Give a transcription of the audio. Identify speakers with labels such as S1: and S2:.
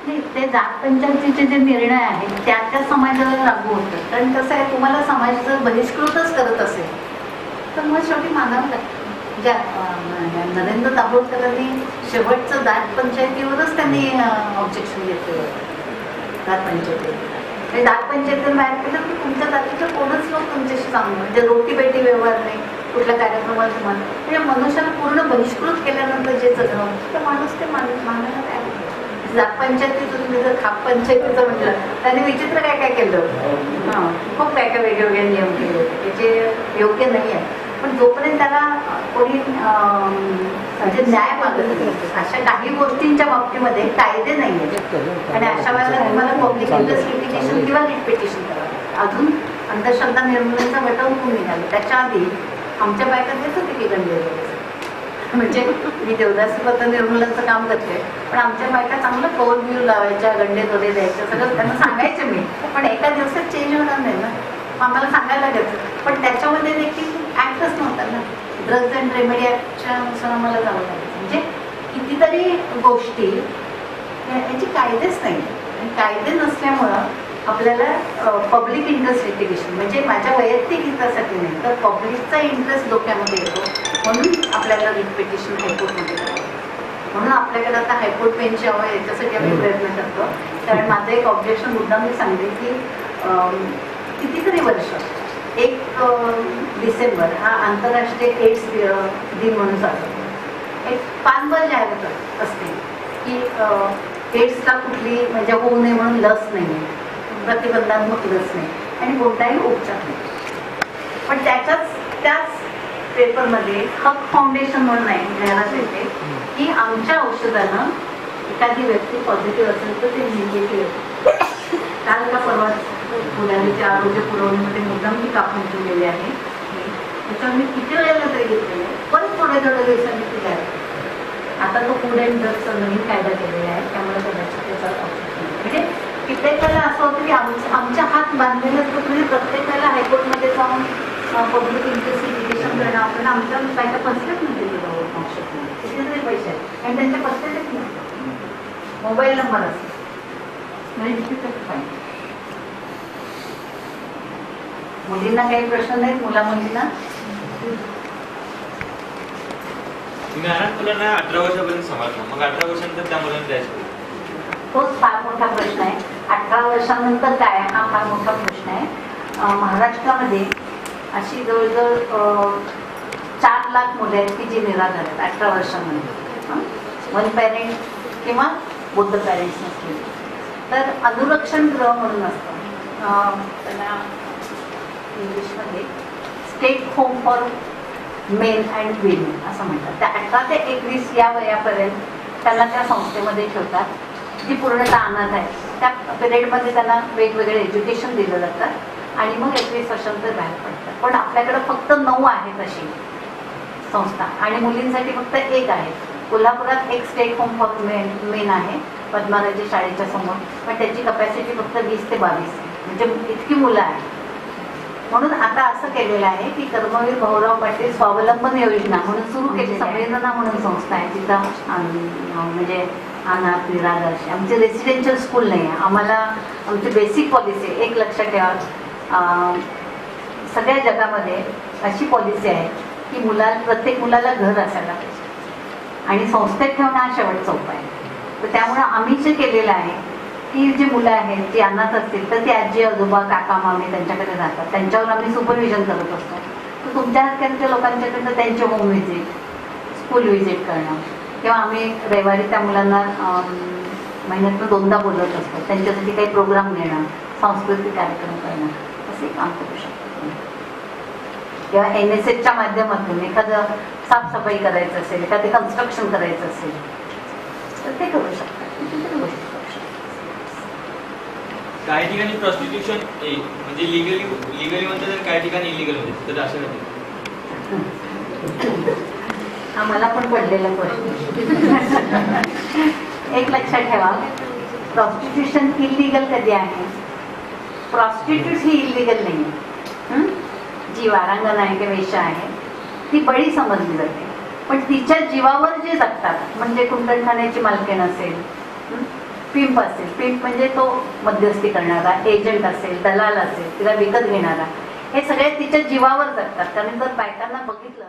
S1: नाही, ते जात पंचायतीचे जे निर्णय आहेत त्या समाजाला लागू होतात. कारण कसं आहे, तुम्हाला समाज जर बहिष्कृतच करत असेल तर मग शेवटी मानावं लागतं. ज्या नरेंद्र दाभोळकरांनी शेवटचं दाट पंचायतीवरच त्यांनी ऑब्जेक्शन घेतलं. दाट पंचायती दाट पंचायतीवर बाहेर केलं की तुमच्या जातीचं कोणच लोक तुमच्याशी चांगलं, म्हणजे रोटी बेटी व्यवहार नाही, कुठल्या कार्यक्रमात तुम्हाला म्हणजे मनुष्याला पूर्ण बहिष्कृत केल्यानंतर जे जगणं तर माणूस ते मानायला काय जात पंचायतीचं तुम्ही जर खाप पंचायतीचं म्हटलं त्याने विचित्र काय काय केलं. हां, खूप काय काय वेगवेगळे नियम केले होते जे योग्य नाही आहे. पण जोपर्यंत त्याला कोणी म्हणजे न्याय मागत नाही, अशा काही गोष्टींच्या बाबतीमध्ये कायदे नाही आहेत आणि अशा वेळेला तुम्हाला पब्लिक इंटरेस्ट लिटिगेशन किंवा रिट पिटिशन करावं. अजून अंधश्रद्धा निर्मूलनाचा वटहुकूम निघाला त्याच्या आधी आमच्या बायका देत होते की गंडे, म्हणजे मी देवदासी निर्मूलनाचं काम करते पण आमच्या बायका चांगलं कौल व्यू लावायच्या, गंडे दोरे द्यायच्या, सगळं त्यांना सांगायचं मी. पण एका दिवसात चेंज होणार नाही ना, आम्हाला सांगायला लागायचं. पण त्याच्यामध्ये देखील ऍक्टच नव्हता ना, ड्रग्ज अँड रेमेडी ऍक्टच्या नुसार आम्हाला जावं लागायचं. म्हणजे कितीतरी गोष्टी याची कायदेच नाही आणि कायदे नसल्यामुळं आपल्याला पब्लिक इंटरेस्ट लिटिगेशन म्हणजे माझ्या वैयक्तिक हितासाठी नाही तर पब्लिकचा इंटरेस्ट डोक्यामध्ये येतो म्हणून आपल्याला रिट पिटिशन हायकोर्टमध्ये करावं. म्हणून आपल्याकडे आता हायकोर्ट बेंच हवं याच्यासाठी आम्ही प्रयत्न करतो. कारण माझं एक ऑब्जेक्शन मुद्दा मी सांगते की कितीतरी वर्ष 1 डिसेंबर हा आंतरराष्ट्रीय एड्स दिन म्हणून साजरा एक पानभर जाहिरात असते की एड्सला कुठली म्हणजे होऊ नये म्हणून लस नाही, प्रतिबंधात्मक लस नाही आणि कोणताही उपचार नाही. पण त्याच पेपरमध्ये हक फाउंडेशन म्हणून आहे जाहिरात येते की आमच्या औषधानं एखादी व्यक्ती पॉझिटिव्ह असेल तर ते निगेटिव्ह. काल का परवा मुलांच्या आरोग्य पुरवण्यामध्ये मुद्दाम ती कापून ठेवलेली आहे. त्याच्यावर मी किती वेळेला तरी घेतलेलं आहे, पण थोड्या दिवसांनी ती जाहिरात. आता तो फूड अँड ड्रग्सचा नवीन कायदा केलेला आहे त्यामुळे कदाचित त्याचा म्हणजे कित्येक वेळेला असं होतं की आमच्या हात बांधलेलं असतं म्हणजे प्रत्येक वेळेला हायकोर्टमध्ये जाऊन पब्लिक इंटरेस्ट लिटिगेशन करणं आपण आमच्या बायका फसल्याच नव्हते कितीतरी पैसे आहेत आणि त्यांच्या फसलेच नाही. मोबाईल नंबर असतो म्हणजे मुलींना काही प्रश्न नाहीत, मुलींना
S2: तुम्ही अनाथ मुलांना 18 वर्षापर्यंत सांभाळता, मग 18 वर्षानंतर त्या मुलांना द्यायचं
S1: तोच फार मोठा प्रश्न आहे. 18 वर्षानंतर काय हा फार मोठा प्रश्न आहे. महाराष्ट्रामध्ये अशी जवळजवळ 4 लाख मुले आहेत की जी निराधार आहेत 18 वर्षामध्ये. वन पॅरेंट किंवा बुद्ध पॅरेंट्स नसतील तर अनुरक्षण गृह म्हणून असतं त्यांना इंग्लिशमध्ये state home for men and women असं म्हणतात. त्या 18 ते 21 या वयापर्यंत त्यांना त्या संस्थेमध्ये ठेवतात जी पूर्णतः अनाथ आहे. त्या पिरियडमध्ये त्यांना वेगवेगळे एज्युकेशन दिलं जातं आणि मग 21 वर्षांनंतर बाहेर पडतात. पण आपल्याकडे फक्त 9 आहेत अशी संस्था आणि मुलींसाठी फक्त 1 आहे. कोल्हापुरात एक स्टेट होम फॉर मेन आहे पद्माराजी शाळेच्या समोर, पण त्याची कपॅसिटी फक्त 20 ते 22 म्हणजे इतकी मुलं आहेत. म्हणून आता असं केलेलं आहे की कर्मवीर भाऊराव पाटील स्वावलंबन योजना म्हणून सुरू केली. संवेदना म्हणून संस्था आहे तिथं म्हणजे अनाथ निराधार आमचे रेसिडेन्शियल स्कूल नाही आहे. आम्हाला आमची बेसिक पॉलिसी एक लक्षात ठेवा, सगळ्या जगामध्ये अशी पॉलिसी आहे की प्रत्येक मुलाला घर असायला पाहिजे आणि संस्थेत ठेवणं हा शेवटचा उपाय आहे. तर त्यामुळं आम्ही जे केलेलं आहे की जी मुलं आहेत जी अनाथ असतील तर ती आजी आजोबा काका मामी त्यांच्याकडे राहतात, त्यांच्यावर आम्ही सुपरविजन करत असतो. तर तुमच्या हक्काच्या लोकांच्याकडनं त्यांचे होम व्हिजिट स्कूल व्हिजिट करणं किंवा आम्ही रविवारी त्या मुलांना महिन्यातून 2दा बोलत असतो, त्यांच्यासाठी काही प्रोग्राम घेणं, सांस्कृतिक कार्यक्रम करणं असे काम करू शकतो. किंवा NSSच्या माध्यमातून एखादं साफसफाई करायचं असेल, एखादं कन्स्ट्रक्शन करायचं असेल तर ते करू शकतात.
S2: काही ठिकाणी प्रॉस्टिट्यूशन म्हणजे लिगली म्हणतात तर काही ठिकाणी इलिगल होते, तर असं नाही.
S1: हा मला पण पडलेला प्रश्न. एक लक्षात ठेवा, प्रॉस्टिट्यूशन इलिगल कधी आहे? प्रॉस्टिट्यूट ही इलिगल नाही आहे. जी वारांगण आहे किंवा वेश्या आहे ती बळी समजली जाते, पण तिच्या जीवावर जे जगतात म्हणजे कुंडलखान्याची मालकीण असेल पिंप असेल, पिंप म्हणजे तो मध्यस्थी करणारा, एजंट असेल, दलाल असेल, तिला विकत घेणारा, हे सगळे तिच्या जीवावर जगतात. कारण जर बायकांना बघितलं